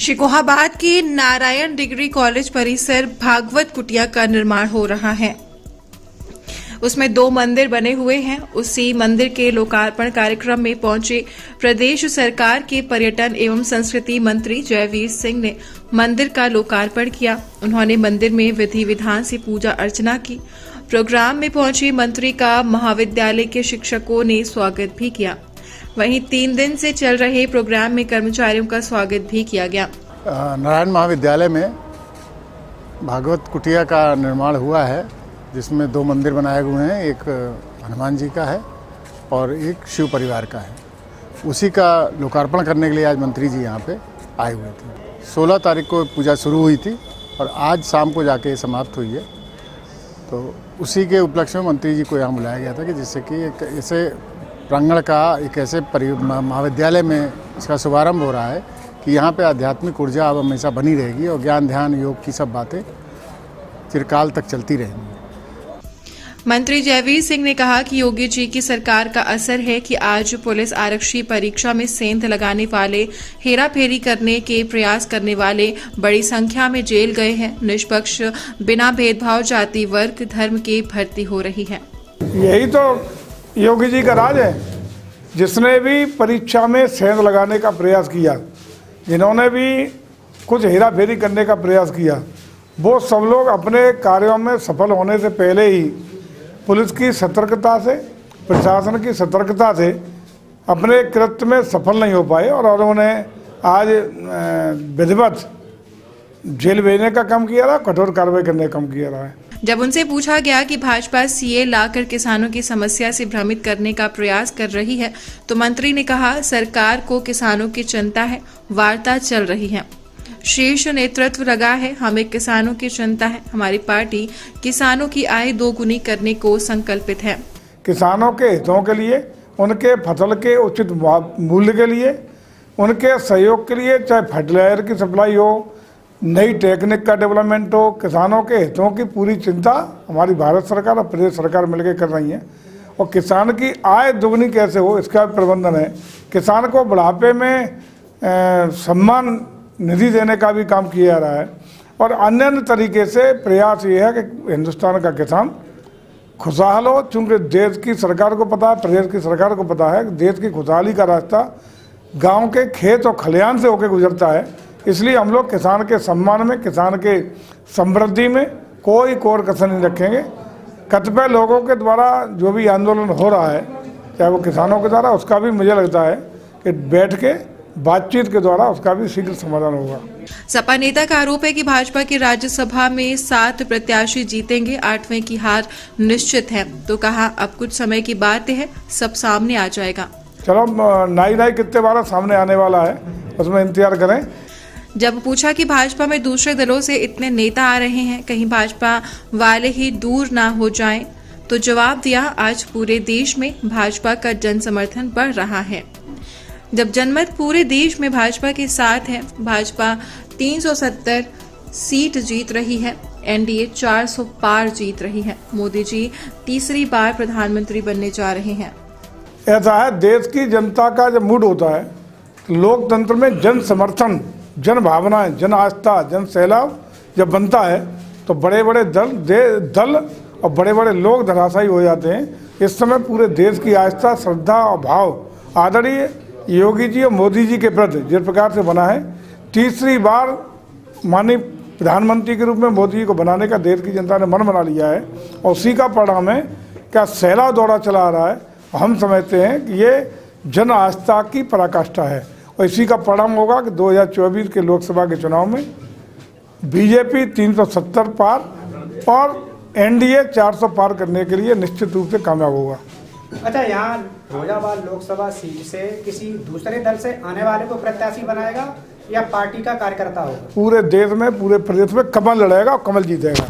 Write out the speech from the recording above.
शिकोहाबाद के Narayan degree college परिसर भागवत कुटिया का निर्माण हो रहा है। उसमें 2 मंदिर बने हुए हैं। उसी मंदिर के लोकार्पण कार्यक्रम में पहुंचे प्रदेश सरकार के पर्यटन एवं संस्कृति मंत्री जयवीर सिंह ने मंदिर का लोकार्पण किया। उन्होंने मंदिर में विधि विधान से पूजा अर्चना की। प्रोग्राम में पहुंचे मंत्री का महाविद्यालय के शिक्षकों ने स्वागत भी किया। वहीं 3 दिन से चल रहे प्रोग्राम में कर्मचारियों का स्वागत भी किया गया। नारायण महाविद्यालय में भागवत कुटिया का निर्माण हुआ है, जिसमें 2 मंदिर बनाए हुए हैं। एक हनुमान जी का है और एक शिव परिवार का है। उसी का लोकार्पण करने के लिए आज मंत्री जी यहाँ पे आए हुए थे। 16 तारीख को पूजा शुरू हुई थी और आज शाम को जाके समाप्त हुई है। तो उसी के उपलक्ष्य में मंत्री जी को यहाँ बुलाया गया था कि जिससे कि एक ऐसे प्रांगण का, एक ऐसे महाविद्यालय में इसका शुभारंभ हो रहा है कि यहाँ पे आध्यात्मिक ऊर्जा अब हमेशा बनी रहेगी और ज्ञान ध्यान योग की सब बातें चिरकाल तक चलती रहेंगी। मंत्री जयवीर सिंह ने कहा कि योगी जी की सरकार का असर है कि आज पुलिस आरक्षी परीक्षा में सेंध लगाने वाले, हेराफेरी करने के प्रयास करने वाले बड़ी संख्या में जेल गए हैं। निष्पक्ष, बिना भेदभाव, जाति, वर्ग, धर्म के भर्ती हो रही है। यही तो योगी जी का राज है। जिसने भी परीक्षा में सेंध लगाने का प्रयास किया, जिन्होंने भी कुछ हेराफेरी करने का प्रयास किया, वो सब लोग अपने कार्यों में सफल होने से पहले ही पुलिस की सतर्कता से, प्रशासन की सतर्कता से अपने कृत्य में सफल नहीं हो पाए और उन्होंने आज विधिवत जेल भेजने का काम किया रहा, कठोर कार्रवाई करने का काम किया रहा है। जब उनसे पूछा गया कि भाजपा सीए लाकर किसानों की समस्या से भ्रमित करने का प्रयास कर रही है, तो मंत्री ने कहा, सरकार को किसानों की चिंता है, वार्ता चल रही है, शीर्ष नेतृत्व लगा है, हमें किसानों की चिंता है। हमारी पार्टी किसानों की आय 2 गुनी करने को संकल्पित है। किसानों के हितों के लिए, उनके फसल के उचित मूल्य के लिए, उनके सहयोग के लिए, चाहे फर्टिलाइजर की सप्लाई हो, नई टेक्निक का डेवलपमेंट हो, किसानों के हितों की पूरी चिंता हमारी भारत सरकार और प्रदेश सरकार मिलकर कर रही है। और किसान की आय दोगुनी कैसे हो, इसका प्रबंधन है। किसान को बुढ़ापे में सम्मान निधि देने का भी काम किया जा रहा है और अन्य तरीके से प्रयास ये है कि हिंदुस्तान का किसान खुशहाल हो। चूँकि देश की सरकार को पता है, प्रदेश की सरकार को पता है कि देश की खुशहाली का रास्ता गांव के खेत और खलिहान से होकर गुजरता है। इसलिए हम लोग किसान के सम्मान में, किसान के समृद्धि में कोई कोर कसर नहीं रखेंगे। कतिपय लोगों के द्वारा जो भी आंदोलन हो रहा है, चाहे वो किसानों के द्वारा, उसका भी मुझे लगता है कि बैठ के बातचीत के द्वारा उसका भी शीघ्र समाधान होगा। सपा नेता का आरोप है कि भाजपा की राज्यसभा में 7 प्रत्याशी जीतेंगे, 8वें की हार निश्चित है। तो कहा, अब कुछ समय की बात है, सब सामने आ जाएगा। चलो नाई कितने बार सामने आने वाला है, उसमें इंतजार करें। जब पूछा कि भाजपा में दूसरे दलों से इतने नेता आ रहे हैं, कहीं भाजपा वाले ही दूर ना हो जाएं, तो जवाब दिया, आज पूरे देश में भाजपा का जन समर्थन बढ़ रहा है। जब जनमत पूरे देश में भाजपा के साथ है, भाजपा 370 सीट जीत रही है, एनडीए 400 पार जीत रही है, मोदी जी तीसरी बार प्रधानमंत्री बनने जा रहे हैं। ऐसा है, देश की जनता का जब मूड होता है, लोकतंत्र में जन समर्थन, जन भावनाएं, जन आस्था, जन सैलाब जब बनता है, तो बड़े बड़े दल और बड़े बड़े लोग धराशायी हो जाते हैं। इस समय पूरे देश की आस्था, श्रद्धा और भाव आदरणीय योगी जी और मोदी जी के प्रति जिस प्रकार से बना है, तीसरी बार माननीय प्रधानमंत्री के रूप में मोदी जी को बनाने का देश की जनता ने मन बना लिया है और उसी का परिणाम है क्या सैलाब दौरा चला आ रहा है। हम समझते हैं कि ये जन आस्था की पराकाष्ठा है और इसी का परिणाम होगा कि 2024 के लोकसभा के चुनाव में बीजेपी 370 पार और एनडीए 400 पार करने के लिए निश्चित रूप से कामयाब होगा। अच्छा, यहाँ फिरोजाबाद लोकसभा सीट से किसी दूसरे दल से आने वाले को प्रत्याशी बनाएगा या पार्टी का कार्यकर्ता होगा? पूरे देश में, पूरे प्रदेश में कमल लड़ेगा और कमल जीतेगा।